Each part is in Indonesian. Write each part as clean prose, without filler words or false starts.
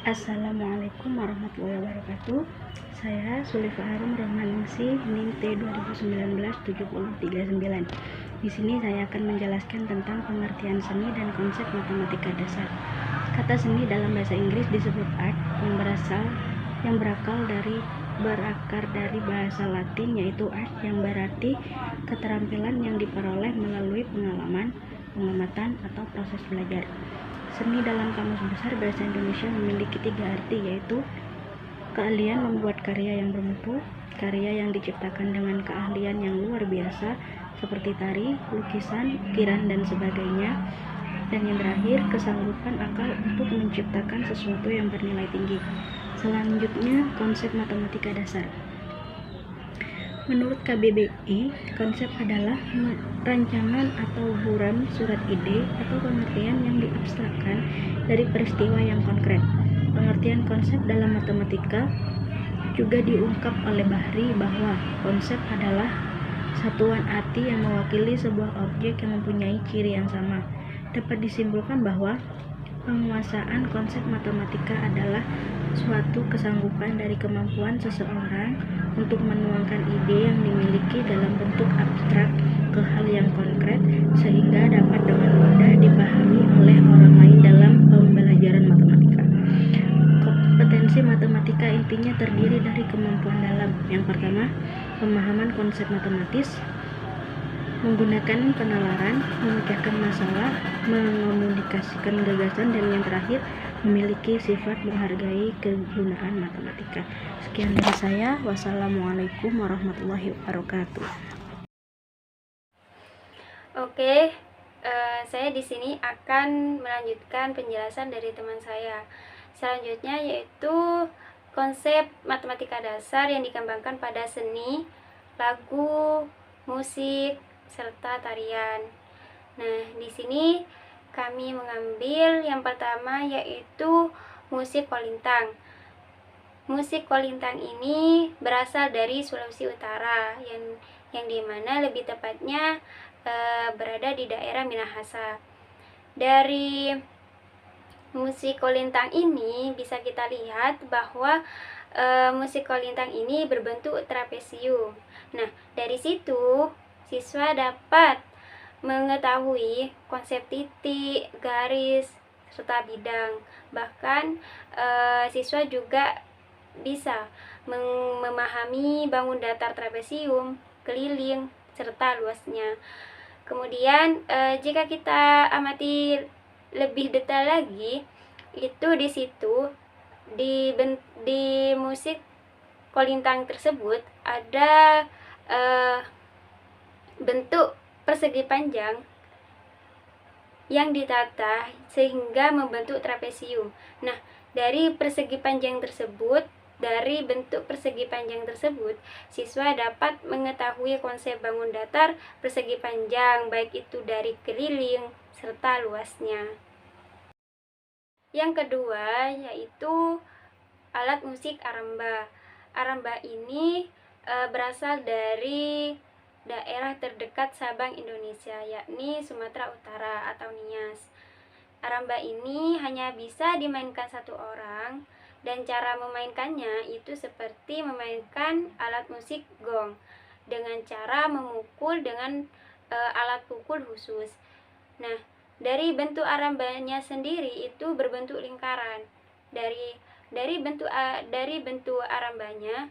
Assalamualaikum warahmatullahi wabarakatuh. Saya Sulifa Harum Rohmaningsih, NIM T 2019-7039. Di sini saya akan menjelaskan tentang pengertian seni dan konsep matematika dasar. Kata seni dalam bahasa Inggris disebut art, yang berakar dari bahasa Latin yaitu art, yang berarti keterampilan yang diperoleh melalui pengalaman, pengamatan, atau proses belajar. Seni dalam Kamus Besar Bahasa Indonesia memiliki 3 arti, yaitu keahlian membuat karya yang bermutu, karya yang diciptakan dengan keahlian yang luar biasa seperti tari, lukisan, ukiran, dan sebagainya, dan yang terakhir kesanggupan akal untuk menciptakan sesuatu yang bernilai tinggi. Selanjutnya, konsep matematika dasar. Menurut KBBI, konsep adalah rancangan atau buram surat ide atau pengertian yang diabstrakkan dari peristiwa yang konkret. Pengertian konsep dalam matematika juga diungkap oleh Bahri bahwa konsep adalah satuan arti yang mewakili sebuah objek yang mempunyai ciri yang sama. Dapat disimpulkan bahwa penguasaan konsep matematika adalah suatu kesanggupan dari kemampuan seseorang untuk menuangkan ide yang dimiliki dalam bentuk abstrak ke hal yang konkret sehingga dapat dengan mudah dipahami oleh orang lain dalam pembelajaran matematika. Kompetensi matematika intinya terdiri dari kemampuan dalam. Yang pertama, pemahaman konsep matematis, menggunakan penalaran, memecahkan masalah, mengomunikasikan gagasan, dan yang terakhir, memiliki sifat menghargai kegunaan matematika. Sekian dari saya. Wassalamualaikum warahmatullahi wabarakatuh. Oke, saya di sini akan melanjutkan penjelasan dari teman saya. Selanjutnya yaitu konsep matematika dasar yang dikembangkan pada seni, lagu, musik, serta tarian. Nah, di sini kami mengambil yang pertama yaitu musik kolintang. Musik kolintang ini berasal dari Sulawesi Utara yang dimana lebih tepatnya berada di daerah Minahasa. Dari musik kolintang ini bisa kita lihat bahwa musik kolintang ini berbentuk trapesium. Nah, dari situ siswa dapat mengetahui konsep titik, garis, serta bidang. Bahkan siswa juga bisa memahami bangun datar trapesium, keliling, serta luasnya. Kemudian jika kita amati lebih detail lagi, itu di situ di musik kolintang tersebut ada bentuk persegi panjang yang ditata sehingga membentuk trapesium. Nah, dari bentuk persegi panjang tersebut, siswa dapat mengetahui konsep bangun datar persegi panjang, baik itu dari keliling serta luasnya. Yang kedua yaitu alat musik aramba. Aramba ini berasal dari daerah terdekat Sabang Indonesia, yakni Sumatera Utara atau Nias. Aramba ini hanya bisa dimainkan satu orang, dan cara memainkannya itu seperti memainkan alat musik gong dengan cara memukul dengan alat pukul khusus. Nah, dari bentuk arambanya sendiri itu berbentuk lingkaran. Dari bentuk arambanya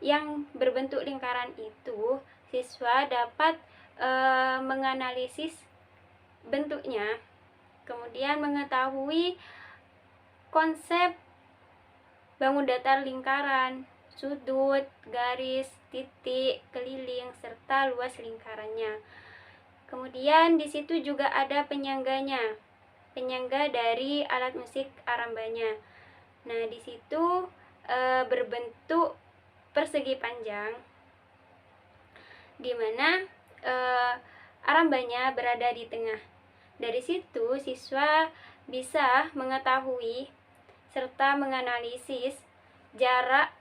yang berbentuk lingkaran itu, siswa dapat menganalisis bentuknya, kemudian mengetahui konsep bangun datar lingkaran, sudut, garis, titik, keliling, serta luas lingkarannya. Kemudian di situ juga ada penyangganya, penyangga dari alat musik arambanya. Nah, di situ berbentuk persegi panjang, di mana arambanya berada di tengah. Dari situ siswa bisa mengetahui serta menganalisis jarak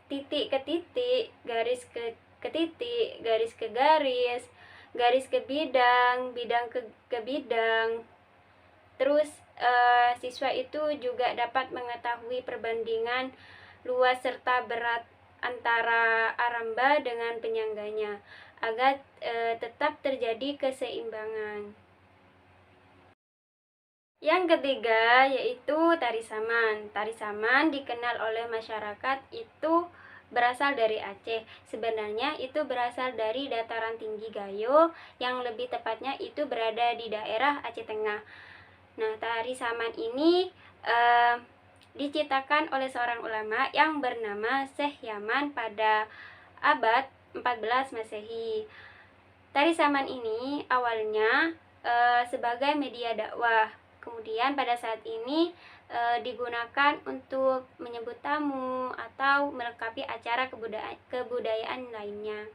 titik ke titik, garis ke titik, garis ke garis, garis ke bidang, bidang ke bidang, terus siswa itu juga dapat mengetahui perbandingan luas serta berat antara aramba dengan penyangganya agar tetap terjadi keseimbangan. Yang ketiga yaitu tari saman. Tari saman dikenal oleh masyarakat itu berasal dari Aceh. Sebenarnya itu berasal dari dataran tinggi Gayo, yang lebih tepatnya itu berada di daerah Aceh Tengah. Nah, tari saman ini diciptakan oleh seorang ulama yang bernama Syekh Yaman pada abad 14 Masehi. Tari saman ini awalnya sebagai media dakwah. Kemudian pada saat ini digunakan untuk menyambut tamu atau melengkapi acara kebudayaan lainnya.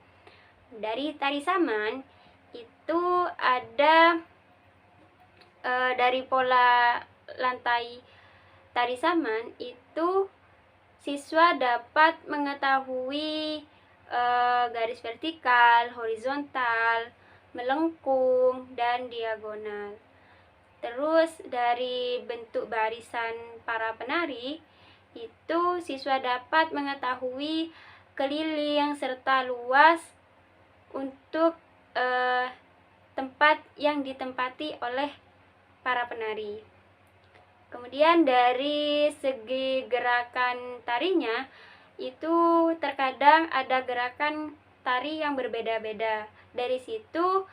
Dari tari saman itu ada dari pola lantai tari saman itu siswa dapat mengetahui garis vertikal, horizontal, melengkung, dan diagonal. Terus dari bentuk barisan para penari itu siswa dapat mengetahui keliling serta luas untuk tempat yang ditempati oleh para penari. Kemudian dari segi gerakan tarinya itu terkadang ada gerakan tari yang berbeda-beda. Dari situ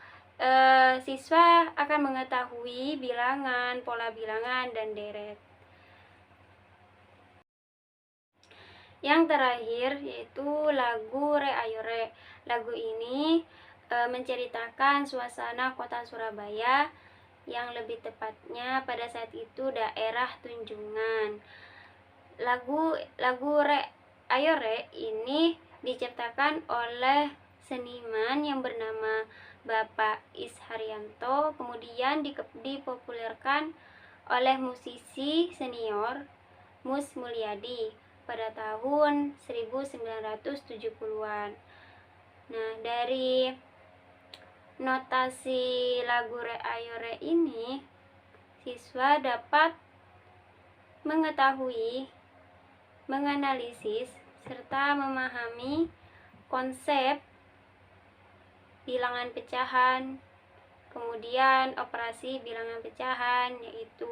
siswa akan mengetahui bilangan, pola bilangan, dan deret. Yang terakhir yaitu lagu Re Ayo Re. Lagu ini menceritakan suasana kota Surabaya, yang lebih tepatnya pada saat itu daerah Tunjungan. Lagu Re Ayo Re ini diciptakan oleh seniman yang bernama Bapak Is Haryanto, kemudian dipopulerkan oleh musisi senior Mus Mulyadi pada tahun 1970-an. Nah, dari notasi lagu Re Ayo Re ini siswa dapat mengetahui, menganalisis, serta memahami konsep bilangan pecahan, kemudian operasi bilangan pecahan, yaitu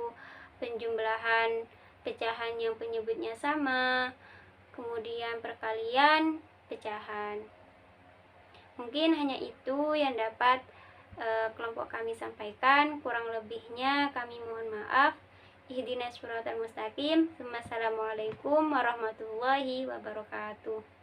penjumlahan pecahan yang penyebutnya sama, kemudian perkalian pecahan. Mungkin hanya itu yang dapat kelompok kami sampaikan. Kurang lebihnya kami mohon maaf. Ihdinas siratal mustaqim. Wassalamualaikum warahmatullahi wabarakatuh.